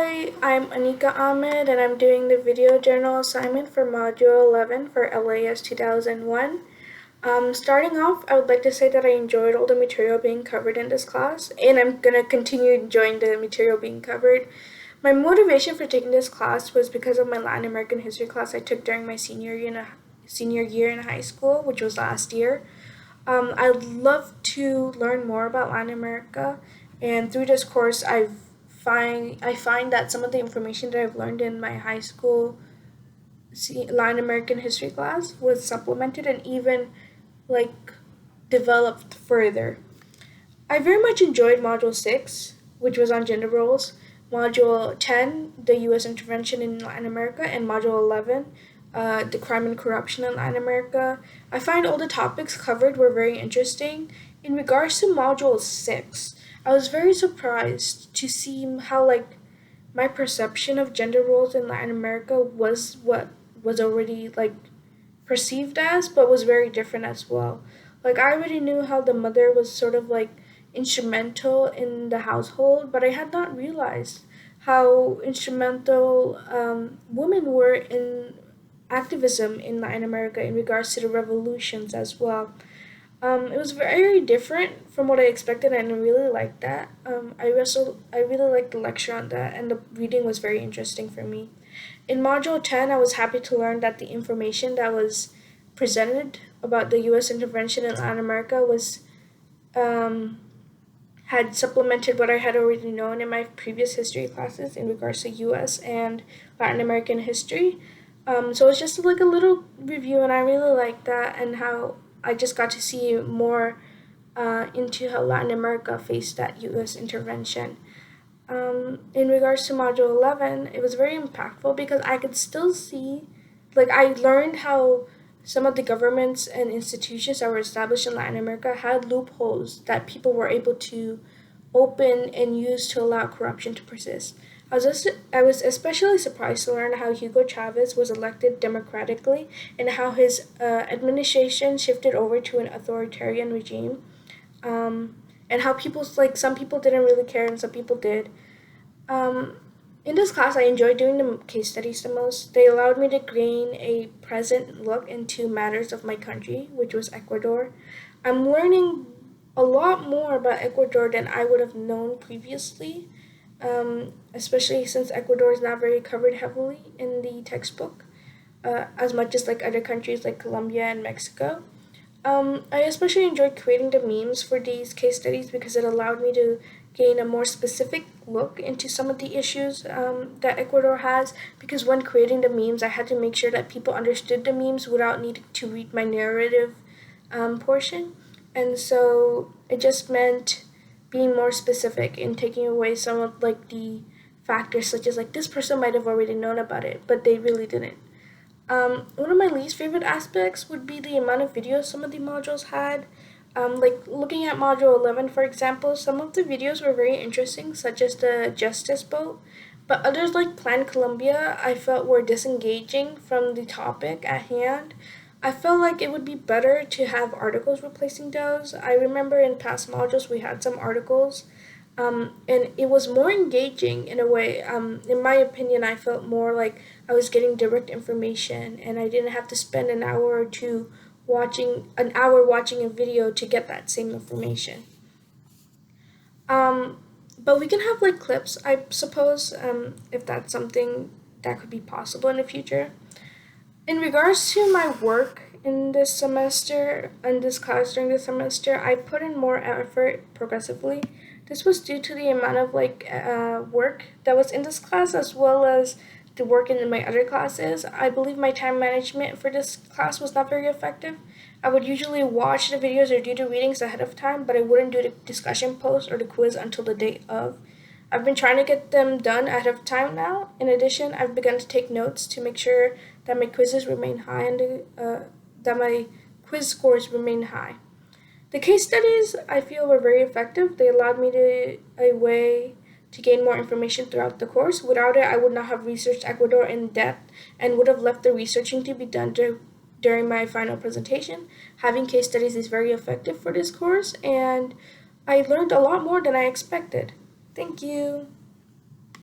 Hi, I'm Anika Ahmed and I'm doing the video journal assignment for Module 11 for LAS 2001. Starting off, I would like to say that I enjoyed all the material being covered in this class, and I'm going to continue enjoying the material being covered. My motivation for taking this class was because of my Latin American history class I took during my senior year in high school, which was last year. I'd love to learn more about Latin America, and through this course, I find that some of the information that I've learned in my high school Latin American history class was supplemented and even like developed further. I very much enjoyed Module 6, which was on gender roles, Module 10, the US intervention in Latin America, and Module 11, the crime and corruption in Latin America. I find all the topics covered were very interesting. In regards to Module 6, I was very surprised to see how, my perception of gender roles in Latin America was what was already, perceived as, but was very different as well. Like, I already knew how the mother was sort of instrumental in the household, but I had not realized how instrumental women were in activism in Latin America in regards to the revolutions as well. It was very different from what I expected, and I really liked that. I really liked the lecture on that, and the reading was very interesting for me. In Module 10, I was happy to learn that the information that was presented about the U.S. intervention in Latin America was um, had supplemented what I had already known in my previous history classes in regards to U.S. and Latin American history. So it's just like a little review, and I really like that, and how I just got to see more into how Latin America faced that U.S. intervention. In regards to Module 11, it was very impactful because I could still see, I learned how some of the governments and institutions that were established in Latin America had loopholes that people were able to open and use to allow corruption to persist. I was especially surprised to learn how Hugo Chavez was elected democratically and how his administration shifted over to an authoritarian regime, and how some people didn't really care and some people did. Um, in this class, I enjoyed doing the case studies the most. They allowed me to gain a present look into matters of my country, which was Ecuador. I'm learning a lot more about Ecuador than I would have known previously, especially since Ecuador is not very covered heavily in the textbook, as much as other countries like Colombia and Mexico. I especially enjoyed creating the memes for these case studies because it allowed me to gain a more specific look into some of the issues that Ecuador has. Because when creating the memes, I had to make sure that people understood the memes without needing to read my narrative portion. And so it just meant being more specific and taking away some of the factors, such as this person might have already known about it, but they really didn't. One of my least favorite aspects would be the amount of videos some of the modules had. Looking at Module 11, for example, some of the videos were very interesting, such as the Justice Boat, but others, like Plan Colombia, I felt were disengaging from the topic at hand. I felt like it would be better to have articles replacing those. I remember in past modules we had some articles, and it was more engaging in a way. In my opinion, I felt more like I was getting direct information, and I didn't have to spend an hour watching a video to get that same information. Um, but we can have clips, I suppose, if that's something that could be possible in the future. In regards to my work in this class during this semester, I put in more effort progressively. This was due to the amount of work that was in this class as well as the work in my other classes. I believe my time management for this class was not very effective. I would usually watch the videos or do the readings ahead of time, but I wouldn't do the discussion post or the quiz until the day of. I've been trying to get them done ahead of time now. In addition, I've begun to take notes to make sure that my quizzes remain high and that my quiz scores remain high. The case studies I feel were very effective. They allowed me a way to gain more information throughout the course. Without it, I would not have researched Ecuador in depth and would have left the researching to be done during my final presentation. Having case studies is very effective for this course, and I learned a lot more than I expected. Thank you.